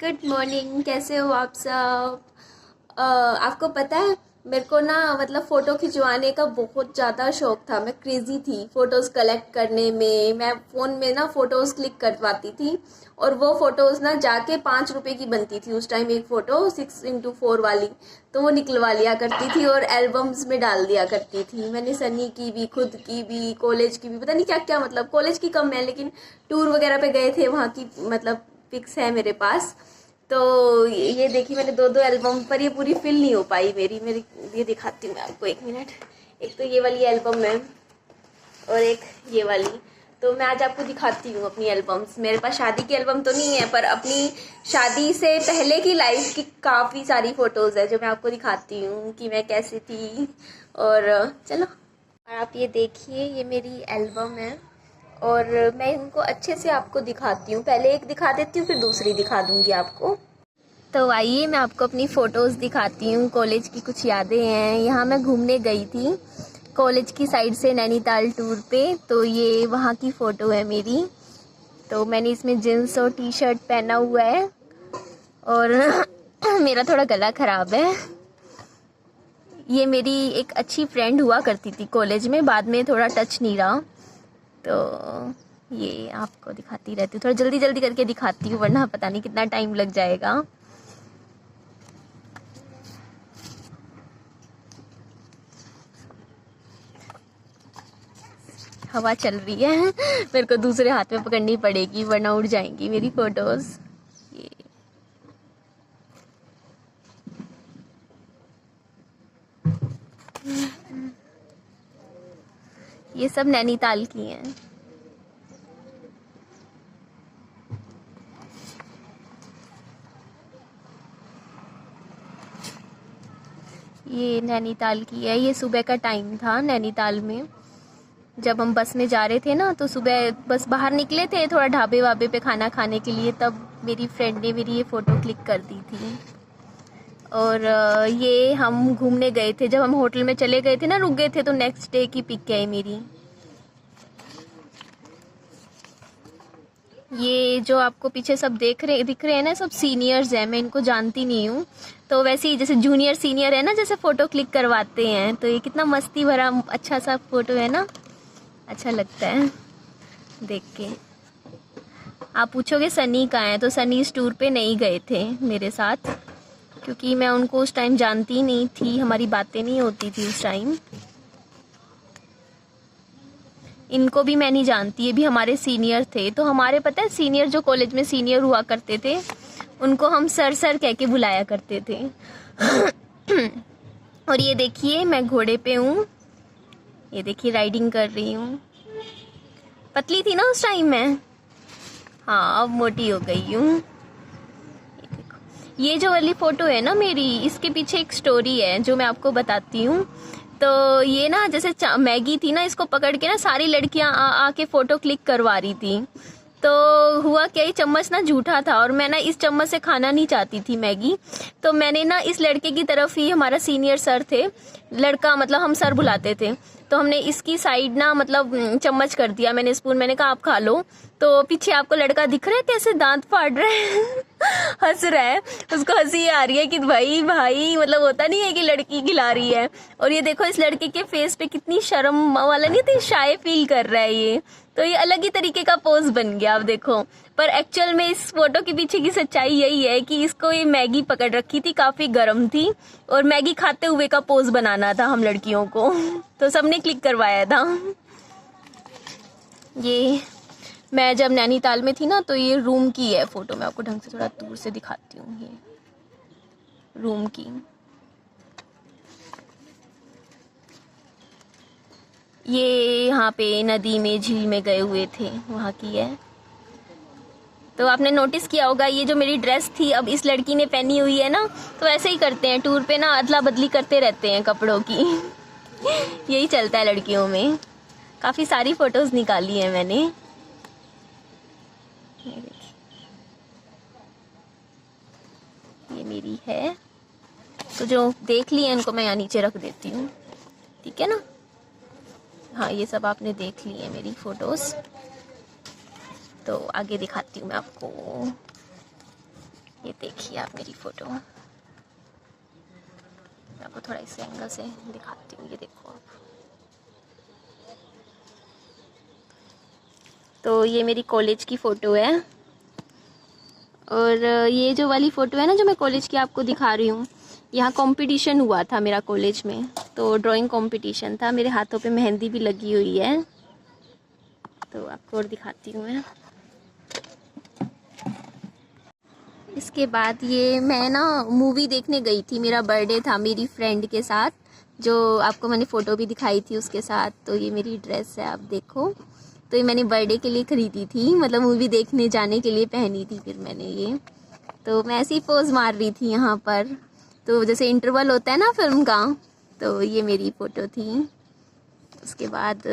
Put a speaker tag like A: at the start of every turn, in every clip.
A: Good morning. कैसे हो आप सब? आपको पता है मेरे को ना मतलब फ़ोटो खिंचवाने का बहुत ज़्यादा शौक था। मैं क्रेज़ी थी फ़ोटोज़ कलेक्ट करने में। मैं फ़ोन में ना फ़ोटोज़ क्लिक करवाती थी और वो फ़ोटोज़ ना जाके 5 रुपए की बनती थी उस टाइम एक फ़ोटो 6x4 वाली। तो वो निकलवा लिया करती थी और एल्बम्स में डाल दिया करती थी। मैंने सनी की भी, खुद की भी, कॉलेज की भी, पता नहीं क्या क्या, मतलब कॉलेज की कम है लेकिन टूर वगैरह पे गए थे वहाँ की मतलब पिक्स है मेरे पास। तो ये देखी मैंने दो दो एल्बम, पर ये पूरी फिल नहीं हो पाई मेरी। ये दिखाती हूँ मैं आपको, एक मिनट। एक तो ये वाली एल्बम है और एक ये वाली। तो मैं आज आपको दिखाती हूँ अपनी एल्बम्स। मेरे पास शादी की एल्बम तो नहीं है पर अपनी शादी से पहले की लाइफ की काफ़ी सारी फ़ोटोज़ है जो मैं आपको दिखाती हूँ कि मैं कैसी थी। और चलो, और आप ये देखिए, ये मेरी एल्बम है और मैं इनको अच्छे से आपको दिखाती हूँ। पहले एक दिखा देती हूँ फिर दूसरी दिखा दूँगी आपको। तो आइए मैं आपको अपनी फ़ोटोज़ दिखाती हूँ। कॉलेज की कुछ यादें हैं। यहाँ मैं घूमने गई थी कॉलेज की साइड से नैनीताल टूर पे। तो ये वहाँ की फ़ोटो है मेरी। तो मैंने इसमें जीन्स और टी शर्ट पहना हुआ है और मेरा थोड़ा गला ख़राब है। ये मेरी एक अच्छी फ्रेंड हुआ करती थी कॉलेज में, बाद में थोड़ा टच नहीं रहा। तो ये आपको दिखाती रहती हूँ, थोड़ा जल्दी जल्दी करके दिखाती हूँ वरना पता नहीं कितना टाइम लग जाएगा। हवा चल रही है मेरे को दूसरे हाथ में पकड़नी पड़ेगी वरना उड़ जाएंगी मेरी फोटोज। ये सब नैनीताल की हैं। ये नैनीताल की है। ये सुबह का टाइम था नैनीताल में, जब हम बस में जा रहे थे ना। तो सुबह बस बाहर निकले थे थोड़ा ढाबे वाबे पे खाना खाने के लिए, तब मेरी फ्रेंड ने मेरी ये फ़ोटो क्लिक कर दी थी। और ये हम घूमने गए थे, जब हम होटल में चले गए थे ना, रुक गए थे, तो नेक्स्ट डे की पिक है मेरी। ये जो आपको पीछे सब दिख रहे हैं ना, सब सीनियर्स हैं। मैं इनको जानती नहीं हूँ। तो वैसे ही जैसे जूनियर सीनियर है ना, जैसे फ़ोटो क्लिक करवाते हैं। तो ये कितना मस्ती भरा अच्छा सा फ़ोटो है ना, अच्छा लगता है देख के। आप पूछोगे सनी कहाँ है, तो सनी इस टूर पे नहीं गए थे मेरे साथ क्योंकि मैं उनको उस टाइम जानती नहीं थी, हमारी बातें नहीं होती थी उस टाइम। इनको भी मैं नहीं जानती, ये भी हमारे सीनियर थे। तो हमारे पता है सीनियर जो कॉलेज में सीनियर हुआ करते थे उनको हम सर सर कह के बुलाया करते थे। और ये देखिए मैं घोड़े पे हूँ, ये देखिए राइडिंग कर रही हूँ। पतली थी ना उस टाइम में, हाँ अब मोटी हो गई हूँ। ये जो वाली फ़ोटो है ना मेरी, इसके पीछे एक स्टोरी है जो मैं आपको बताती हूँ। तो ये ना जैसे मैगी थी ना, इसको पकड़ के ना सारी लड़कियां आके फ़ोटो क्लिक करवा रही थी। तो हुआ क्या, ये चम्मच ना झूठा था और मैं ना इस चम्मच से खाना नहीं चाहती थी मैगी। तो मैंने ना इस लड़के की तरफ ही, हमारा सीनियर सर थे, लड़का मतलब हम सर बुलाते थे, तो हमने इसकी साइड ना मतलब चम्मच कर दिया, मैंने स्पून, मैंने कहा आप खा लो। तो पीछे आपको लड़का दिख रहा है कैसे दांत फाड़ रहा है हंस रहा है, उसको हंसी आ रही है कि भाई भाई मतलब होता नहीं है कि लड़की खिला रही है। और ये देखो इस लड़के के फेस पे कितनी शर्म वाला नहीं थी, शाय फील कर रहा है ये। तो ये अलग ही तरीके का पोज बन गया, आप देखो। पर एक्चुअल में इस फोटो के पीछे की सच्चाई यही है कि इसको ये मैगी पकड़ रखी थी, काफी गर्म थी, और मैगी खाते हुए का पोज बनाना था हम लड़कियों को। तो सबने क्लिक करवाया था। ये मैं जब नैनीताल में थी ना, तो ये रूम की है फोटो, मैं आपको ढंग से थोड़ा दूर से दिखाती हूँ। ये रूम की, ये यहाँ पे नदी में झील में गए हुए थे वहाँ की है। तो आपने नोटिस किया होगा ये जो मेरी ड्रेस थी अब इस लड़की ने पहनी हुई है ना, तो ऐसे ही करते हैं टूर पे ना, अदला बदली करते रहते हैं कपड़ों की। यही चलता है लड़कियों में। काफ़ी सारी फ़ोटोज़ निकाली हैं मैंने। ये देखिए, ये मेरी है। तो जो देख ली है इनको मैं यहाँ नीचे रख देती हूँ, ठीक है ना। हाँ ये सब आपने देख ली है मेरी फ़ोटोज़। तो आगे दिखाती हूँ मैं आपको। ये देखिए आप मेरी फ़ोटो, मैं आपको थोड़ा इस एंगल से दिखाती हूँ। ये देखो आप, तो ये मेरी कॉलेज की फ़ोटो है। और ये जो वाली फ़ोटो है ना जो मैं कॉलेज की आपको दिखा रही हूँ, यहाँ कंपटीशन हुआ था मेरा कॉलेज में, तो ड्राइंग कंपटीशन था। मेरे हाथों पे मेहंदी भी लगी हुई है, तो आपको और दिखाती हूँ मैं। इसके बाद ये मैं ना मूवी देखने गई थी, मेरा बर्थडे था मेरी फ्रेंड के साथ, जो आपको मैंने फ़ोटो भी दिखाई थी उसके साथ। तो ये मेरी ड्रेस है, आप देखो। तो ये मैंने बर्थडे के लिए ख़रीदी थी, मतलब मूवी देखने जाने के लिए पहनी थी फिर मैंने ये। तो मैं ऐसे ही पोज़ मार रही थी यहाँ पर, तो जैसे इंटरवल होता है ना फिल्म का, तो ये मेरी फ़ोटो थी। उसके बाद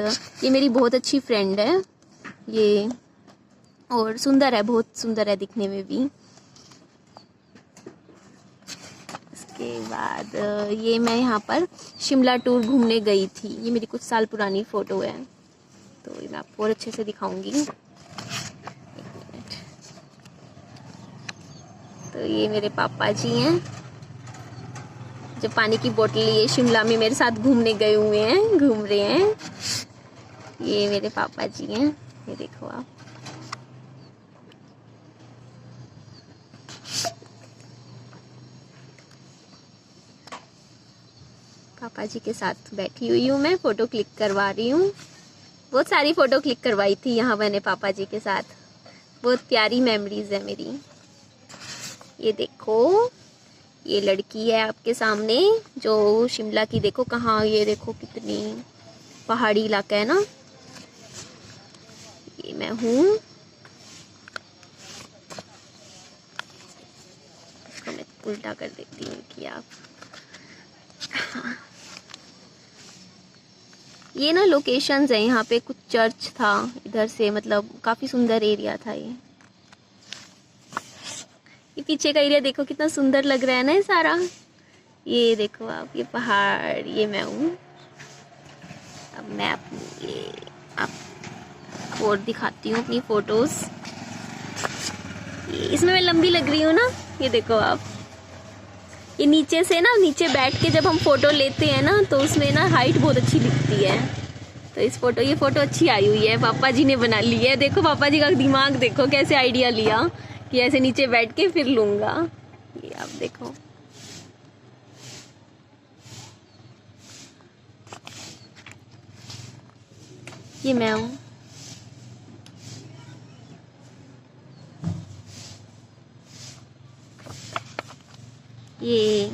A: ये मेरी बहुत अच्छी फ्रेंड है ये, और सुंदर है, बहुत सुंदर है दिखने में भी। उसके बाद ये मैं यहाँ पर शिमला टूर घूमने गई थी, ये मेरी कुछ साल पुरानी फ़ोटो है, तो ये मैं आपको और अच्छे से दिखाऊंगी। एक मिनट। तो ये मेरे पापा जी हैं, जो पानी की बोतल लिए शिमला में मेरे साथ घूमने गए हुए हैं, घूम रहे हैं। ये मेरे पापा जी हैं, ये देखो आप। पापा जी के साथ बैठी हुई हूँ मैं, फ़ोटो क्लिक करवा रही हूँ। बहुत सारी फ़ोटो क्लिक करवाई थी यहाँ मैंने पापा जी के साथ, बहुत प्यारी मेमोरीज़ है मेरी। ये देखो, ये लड़की है आपके सामने जो शिमला की, देखो कहाँ, ये देखो कितनी पहाड़ी इलाका है ना। ये मैं हूँ, इसको मैं उल्टा कर देती हूँ कि आप। हाँ। ये ना लोकेशंस है, यहाँ पे कुछ चर्च था इधर से, मतलब काफ़ी सुंदर एरिया था ये। ये पीछे का एरिया देखो कितना सुंदर लग रहा है ना ये सारा। ये देखो आप, ये पहाड़, ये मैं हूँ। अब मैं ये आप और दिखाती हूँ अपनी फ़ोटोज़। इसमें मैं लंबी लग रही हूँ ना, ये देखो आप। ये नीचे से ना, नीचे बैठ के जब हम फ़ोटो लेते हैं ना, तो उसमें ना हाइट बहुत अच्छी दिखती है। तो ये फ़ोटो अच्छी आई हुई है, पापा जी ने बना ली है। देखो पापा जी का दिमाग देखो, कैसे आइडिया लिया कि ऐसे नीचे बैठ के फिर लूँगा। ये आप देखो। ये मैं हूँ। ये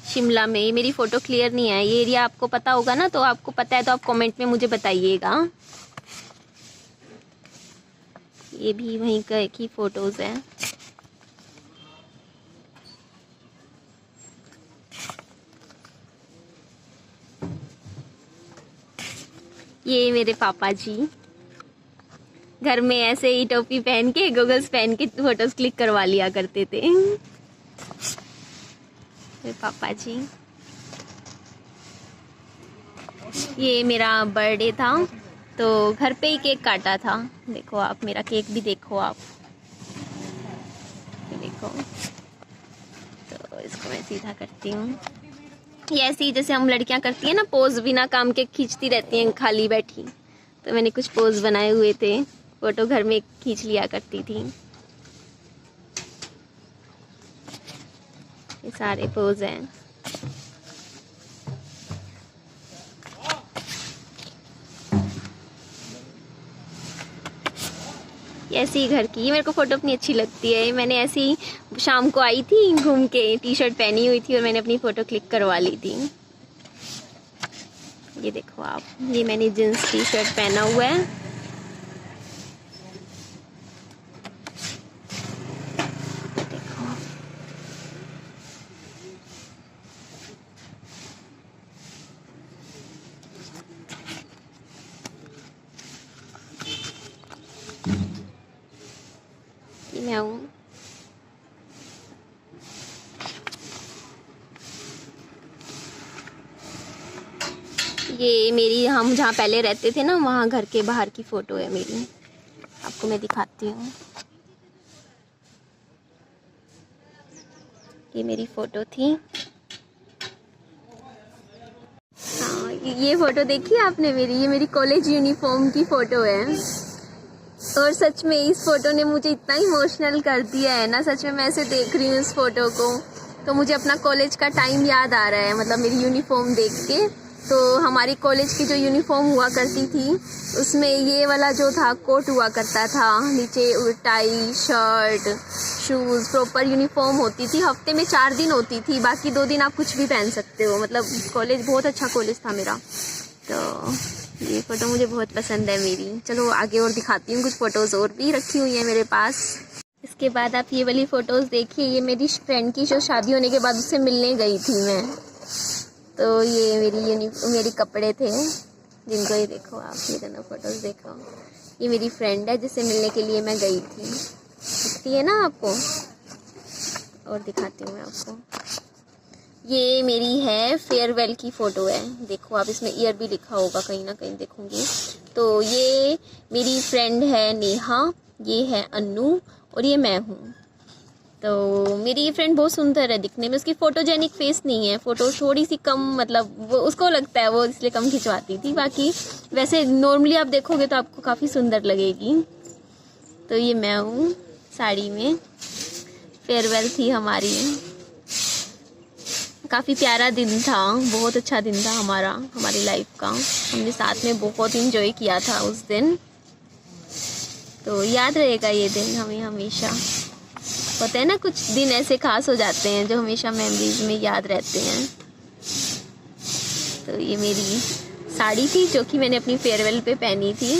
A: शिमला में, ये मेरी फ़ोटो क्लियर नहीं है, ये एरिया आपको पता होगा ना, तो आपको पता है तो आप कमेंट में मुझे बताइएगा। ये भी वहीं की फ़ोटोज़ हैं। ये मेरे पापा जी घर में ऐसे ही टोपी पहन के, गॉगल्स पहन के फ़ोटोज़ क्लिक करवा लिया करते थे। मेरे पापा जी। ये मेरा बर्थडे था, तो घर पे ही केक काटा था। देखो आप, मेरा केक भी देखो आप, ये देखो। तो इसको मैं सीधा करती हूँ, ये ऐसे ही जैसे हम लड़कियां करती हैं ना, पोज बिना काम के खींचती रहती हैं खाली बैठी। तो मैंने कुछ पोज बनाए हुए थे, फ़ोटो घर में खींच लिया करती थी। ये सारे पोज हैं। ऐसी ही घर की, ये मेरे को फ़ोटो अपनी अच्छी लगती है। मैंने ऐसे ही शाम को आई थी घूम के, टी शर्ट पहनी हुई थी और मैंने अपनी फ़ोटो क्लिक करवा ली थी। ये देखो आप, ये मैंने जींस टी शर्ट पहना हुआ है। देखो ये मैं हूँ। ये मेरी, हम जहाँ पहले रहते थे ना, वहाँ घर के बाहर की फ़ोटो है मेरी, आपको मैं दिखाती हूँ। ये मेरी फ़ोटो थी। हाँ, ये फ़ोटो देखी आपने मेरी, ये मेरी कॉलेज यूनिफॉर्म की फ़ोटो है। और सच में इस फ़ोटो ने मुझे इतना इमोशनल कर दिया है ना, सच में मैं ऐसे देख रही हूँ इस फ़ोटो को तो मुझे अपना कॉलेज का टाइम याद आ रहा है, मतलब मेरी यूनिफॉर्म देख के। तो हमारी कॉलेज की जो यूनिफॉर्म हुआ करती थी उसमें ये वाला जो था कोट हुआ करता था, नीचे tie, shirt, shoes, proper uniform होती थी। हफ्ते में 4 दिन होती थी, बाकी 2 दिन आप कुछ भी पहन सकते हो। मतलब कॉलेज बहुत अच्छा कॉलेज था मेरा। तो ये फ़ोटो मुझे बहुत पसंद है मेरी। चलो आगे और दिखाती हूँ, कुछ फ़ोटोज़ और भी रखी हुई हैं मेरे पास। इसके बाद आप ये वाली फ़ोटोज़ देखिए, ये मेरी फ्रेंड की जो शादी होने के बाद उससे मिलने गई थी मैं। तो ये मेरी कपड़े थे जिनको, ये देखो आप, ये दोनों फ़ोटोज़ देखो। ये मेरी फ्रेंड है जिससे मिलने के लिए मैं गई थी, दिखती है ना आपको। और दिखाती हूँ मैं आपको, ये मेरी है फेयरवेल की फ़ोटो है। देखो आप, इसमें ईयर भी लिखा होगा, कहीं ना कहीं देखूँगी। तो ये मेरी फ्रेंड है नेहा, ये है अन्नू और ये मैं हूँ। तो मेरी ये फ्रेंड बहुत सुंदर है दिखने में, उसकी फ़ोटोजेनिक फेस नहीं है, फ़ोटो थोड़ी सी कम, मतलब वो उसको लगता है वो इसलिए कम खिंचवाती थी। बाकी वैसे नॉर्मली आप देखोगे तो आपको काफ़ी सुंदर लगेगी। तो ये मैं हूँ साड़ी में, फेयरवेल थी हमारी। काफ़ी प्यारा दिन था, बहुत अच्छा दिन था हमारी लाइफ का। हमने साथ में बहुत इंजॉय किया था उस दिन। तो याद रहेगा ये दिन हमें हमेशा। होते हैं ना कुछ दिन ऐसे खास हो जाते हैं जो हमेशा मेमोरीज में याद रहते हैं। तो ये मेरी साड़ी थी जो कि मैंने अपनी फेयरवेल पे पहनी थी।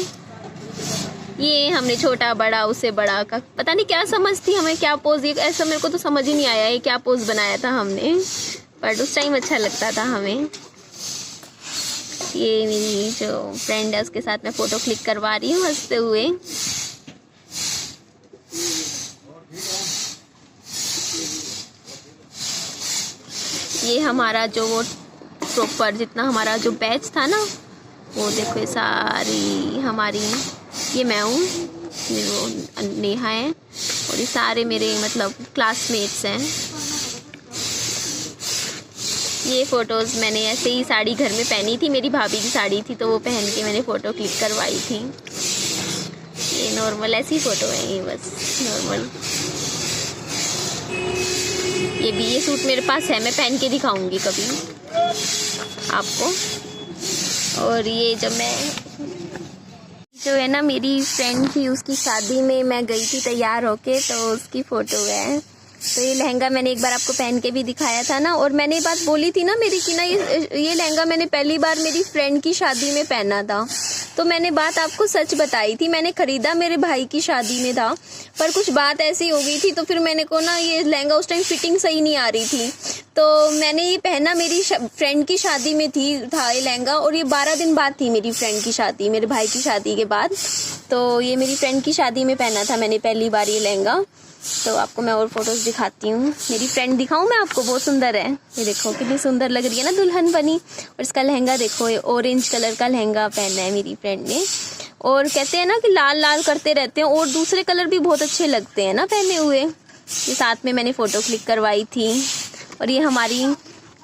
A: ये हमने छोटा बड़ा उससे बड़ा का पता नहीं क्या समझ थी हमें, क्या पोज, ये ऐसा मेरे को तो समझ ही नहीं आया ये क्या पोज बनाया था हमने, बट उस टाइम अच्छा लगता था हमें। ये मेरी जो फ्रेंड है उसके साथ मैं फ़ोटो क्लिक करवा रही हूँ हंसते हुए। ये हमारा जो वो प्रॉपर जितना हमारा जो बैच था ना, वो देखो ये सारी हमारी, ये मैं हूँ, ये वो नेहा है और ये सारे मेरे मतलब क्लासमेट्स हैं। ये फ़ोटोज़ मैंने ऐसे ही साड़ी घर में पहनी थी, मेरी भाभी की साड़ी थी तो वो पहन के मैंने फ़ोटो क्लिक करवाई थी। ये नॉर्मल ऐसी फ़ोटो है, ये बस नॉर्मल। ये सूट मेरे पास है, मैं पहन के दिखाऊंगी कभी आपको। और ये जब मैं जो है ना मेरी फ्रेंड थी उसकी शादी में मैं गई थी तैयार होके, तो उसकी फ़ोटो है। तो ये लहंगा मैंने एक बार आपको पहन के भी दिखाया था ना, और मैंने बात बोली थी ना मेरी कि ना ये लहंगा मैंने पहली बार मेरी फ्रेंड की शादी में पहना था। तो मैंने बात आपको सच बताई थी, मैंने ख़रीदा मेरे भाई की शादी में था, पर कुछ बात ऐसी हो गई थी तो फिर मैंने को ना ये लहंगा उस टाइम फिटिंग सही नहीं आ रही थी, तो मैंने ये पहना मेरी फ्रेंड की शादी में था ये लहंगा। और ये 12 दिन बाद थी मेरी फ्रेंड की शादी, मेरे भाई की शादी के बाद। तो ये मेरी फ्रेंड की शादी में पहना था मैंने पहली बार ये लहंगा। तो आपको मैं और फोटोज़ दिखाती हूँ। मेरी फ्रेंड दिखाऊँ मैं आपको, बहुत सुंदर है, ये देखो कितनी सुंदर लग रही है ना दुल्हन बनी। और इसका लहंगा देखो, ये ऑरेंज कलर का लहंगा पहना है मेरी फ्रेंड ने। और कहते हैं ना कि लाल लाल करते रहते हैं, और दूसरे कलर भी बहुत अच्छे लगते हैं ना पहने हुए। ये साथ में मैंने फ़ोटो क्लिक करवाई थी। और ये हमारी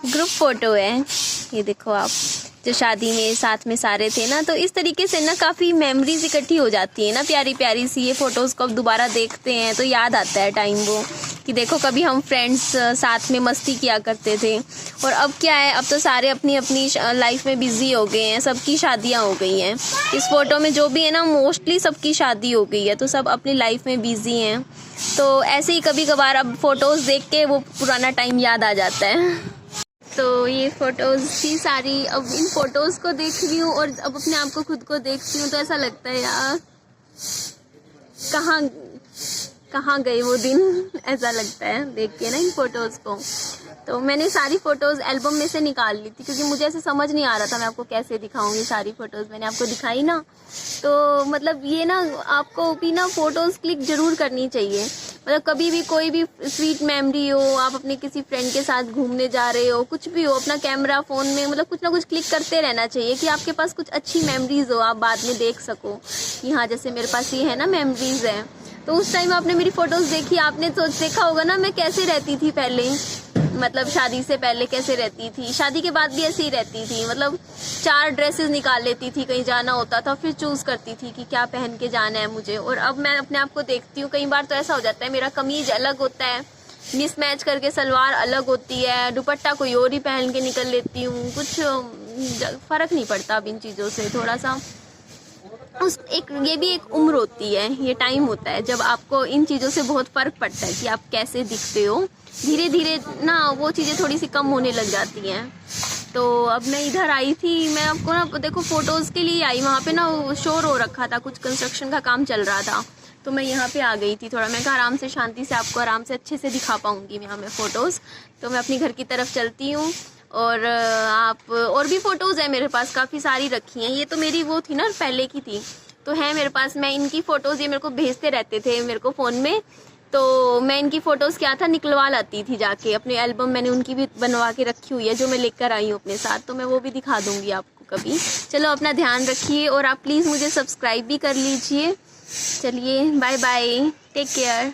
A: ग्रुप फ़ोटो है, ये देखो आप, जो शादी में साथ में सारे थे ना। तो इस तरीके से ना काफ़ी मेमोरीज इकट्ठी हो जाती है ना, प्यारी प्यारी सी। ये फ़ोटोज़ को अब दोबारा देखते हैं तो याद आता है टाइम वो, कि देखो कभी हम फ्रेंड्स साथ में मस्ती किया करते थे। और अब क्या है, अब तो सारे अपनी अपनी लाइफ में बिज़ी हो गए हैं, सबकी शादियां हो गई हैं। इस फ़ोटो में जो भी है ना मोस्टली सबकी शादी हो गई है, तो सब अपनी लाइफ में बिज़ी हैं। तो ऐसे ही कभी कभार अब फ़ोटोज़ देख के वो पुराना टाइम याद आ जाता है। तो ये फ़ोटोज़ थी सारी। अब इन फ़ोटोज़ को देख रही हूँ और अब अपने आप को खुद को देखती हूँ तो ऐसा लगता है यार कहाँ गए वो दिन, ऐसा लगता है देख के ना इन फ़ोटोज़ को। तो मैंने सारी फ़ोटोज़ एल्बम में से निकाल ली थी, क्योंकि मुझे ऐसे समझ नहीं आ रहा था मैं आपको कैसे दिखाऊंगी सारी फ़ोटोज़। मैंने आपको दिखाई ना, तो मतलब ये ना आपको भी ना फ़ोटोज़ क्लिक ज़रूर करनी चाहिए। मतलब कभी भी कोई भी स्वीट मेमोरी हो, आप अपने किसी फ्रेंड के साथ घूमने जा रहे हो, कुछ भी हो, अपना कैमरा फ़ोन में मतलब कुछ ना कुछ क्लिक करते रहना चाहिए, कि आपके पास कुछ अच्छी मेमोरीज़ हो, आप बाद में देख सको कि हाँ जैसे मेरे पास ये है ना मेमोरीज़ है। तो उस टाइम आपने मेरी फ़ोटोज़ देखी, आपने सोच देखा होगा ना मैं कैसे रहती थी पहले, मतलब शादी से पहले कैसे रहती थी, शादी के बाद भी ऐसे ही रहती थी। मतलब 4 ड्रेसेस निकाल लेती थी, कहीं जाना होता था फिर चूज़ करती थी कि क्या पहन के जाना है मुझे। और अब मैं अपने आप को देखती हूँ, कई बार तो ऐसा हो जाता है मेरा कमीज अलग होता है, मिसमैच करके सलवार अलग होती है, दुपट्टा कोई और ही पहन के निकल लेती हूँ। कुछ फ़र्क नहीं पड़ता अब इन चीज़ों से। थोड़ा सा ये भी एक उम्र होती है, ये टाइम होता है जब आपको इन चीज़ों से बहुत फ़र्क पड़ता है कि आप कैसे दिखते हो। धीरे धीरे ना वो चीज़ें थोड़ी सी कम होने लग जाती हैं। तो अब मैं इधर आई थी, मैं आपको ना देखो फ़ोटोज़ के लिए आई, वहाँ पे ना शोर हो रखा था, कुछ कंस्ट्रक्शन का काम चल रहा था, तो मैं यहाँ पे आ गई थी। थोड़ा मैं कहा आराम से शांति से आपको आराम से अच्छे से दिखा पाऊँगी यहाँ मैं फ़ोटोज़। तो मैं अपनी घर की तरफ चलती हूँ। और आप और भी फ़ोटोज़ है मेरे पास, काफ़ी सारी रखी हैं। ये तो मेरी वो थी ना, पहले की थी, तो है मेरे पास। मैं इनकी फ़ोटोज़, ये मेरे को भेजते रहते थे मेरे को फ़ोन में, तो मैं इनकी फ़ोटोज़ क्या था निकलवा लाती थी जाके। अपने एल्बम मैंने उनकी भी बनवा के रखी हुई है जो मैं लेकर आई हूँ अपने साथ, तो मैं वो भी दिखा दूँगी आपको कभी। चलो अपना ध्यान रखिए और आप प्लीज़ मुझे सब्सक्राइब भी कर लीजिए। चलिए बाय बाय, टेक केयर।